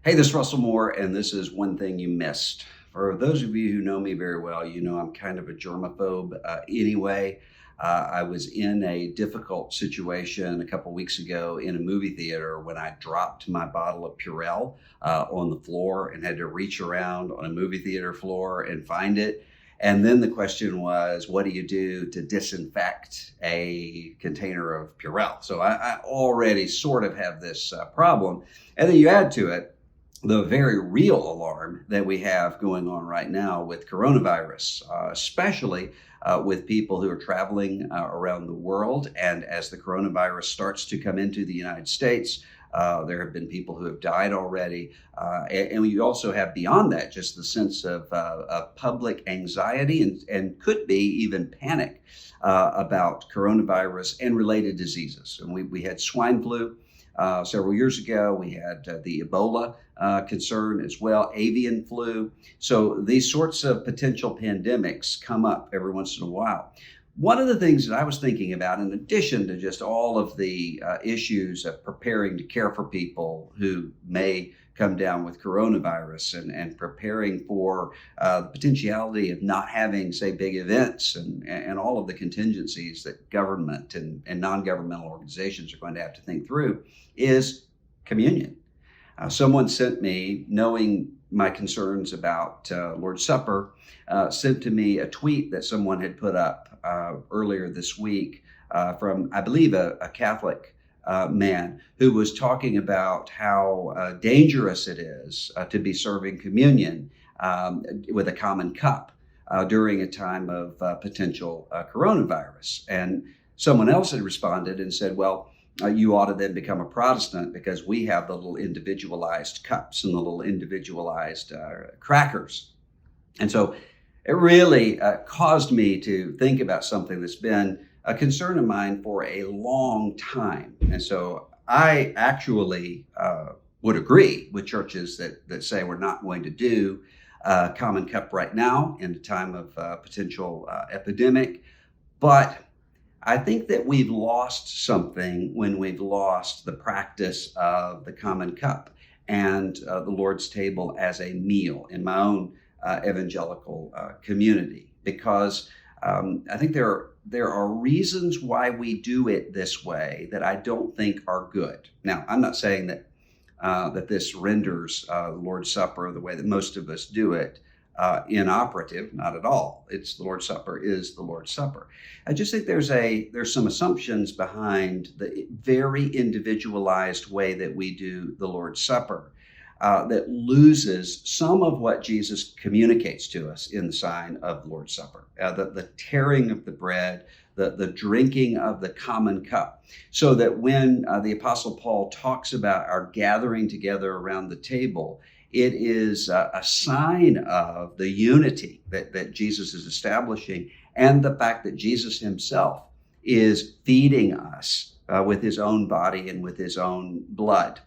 Hey, this is Russell Moore, and this is One Thing You Missed. For those of you who know me very well, you know I'm kind of a germaphobe anyway. I was in a difficult situation a couple weeks ago in a movie theater when I dropped my bottle of Purell on the floor and had to reach around on a movie theater floor and find it. And then the question was, what do you do to disinfect a container of Purell? So I already sort of have this problem. And then you add to it the very real alarm that we have going on right now with coronavirus, especially with people who are traveling around the world. And as the coronavirus starts to come into the United States, there have been people who have died already. And we also have beyond that just the sense of public anxiety and could be even panic about coronavirus and related diseases. And we had swine flu. Several years ago, we had the Ebola concern as well, avian flu. So these sorts of potential pandemics come up every once in a while. One of the things that I was thinking about, in addition to just all of the issues of preparing to care for people who may come down with coronavirus and preparing for the potentiality of not having, say, big events and all of the contingencies that government and non-governmental organizations are going to have to think through, is communion. Someone sent me, knowing my concerns about Lord's Supper, sent to me a tweet that someone had put up earlier this week from, I believe, a Catholic man who was talking about how dangerous it is to be serving communion with a common cup during a time of potential coronavirus. And someone else had responded and said, well, you ought to then become a Protestant because we have the little individualized cups and the little individualized crackers. And so it really caused me to think about something that's been a concern of mine for a long time. And so I actually would agree with churches that say we're not going to do common cup right now in a time of potential epidemic. But I think that we've lost something when we've lost the practice of the common cup and the Lord's table as a meal in my own evangelical community, because I think there are reasons why we do it this way that I don't think are good. Now, I'm not saying that that this renders the Lord's Supper the way that most of us do it inoperative, not at all. It's the Lord's Supper is the Lord's Supper. I just think there's some assumptions behind the very individualized way that we do the Lord's Supper that loses some of what Jesus communicates to us in the sign of the Lord's Supper, the tearing of the bread, the drinking of the common cup, so that when the Apostle Paul talks about our gathering together around the table, it is a sign of the unity that Jesus is establishing and the fact that Jesus himself is feeding us with his own body and with his own blood.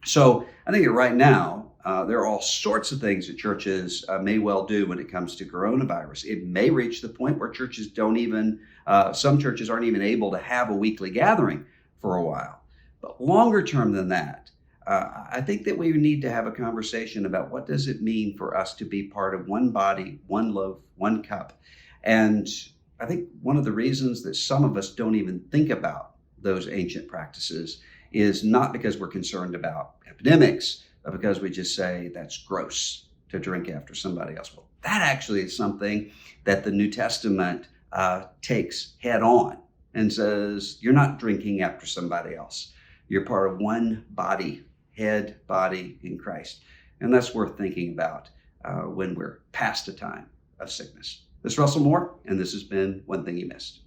So I think that right now, there are all sorts of things that churches may well do when it comes to coronavirus. It may reach the point where churches don't even, some churches aren't even able to have a weekly gathering for a while. But longer term than that, I think that we need to have a conversation about what does it mean for us to be part of one body, one loaf, one cup. And I think one of the reasons that some of us don't even think about those ancient practices is not because we're concerned about epidemics, but because we just say that's gross to drink after somebody else. Well, that actually is something that the New Testament takes head on and says, you're not drinking after somebody else. You're part of one body, head, body in Christ. And that's worth thinking about when we're past a time of sickness. This is Russell Moore, and this has been One Thing You Missed.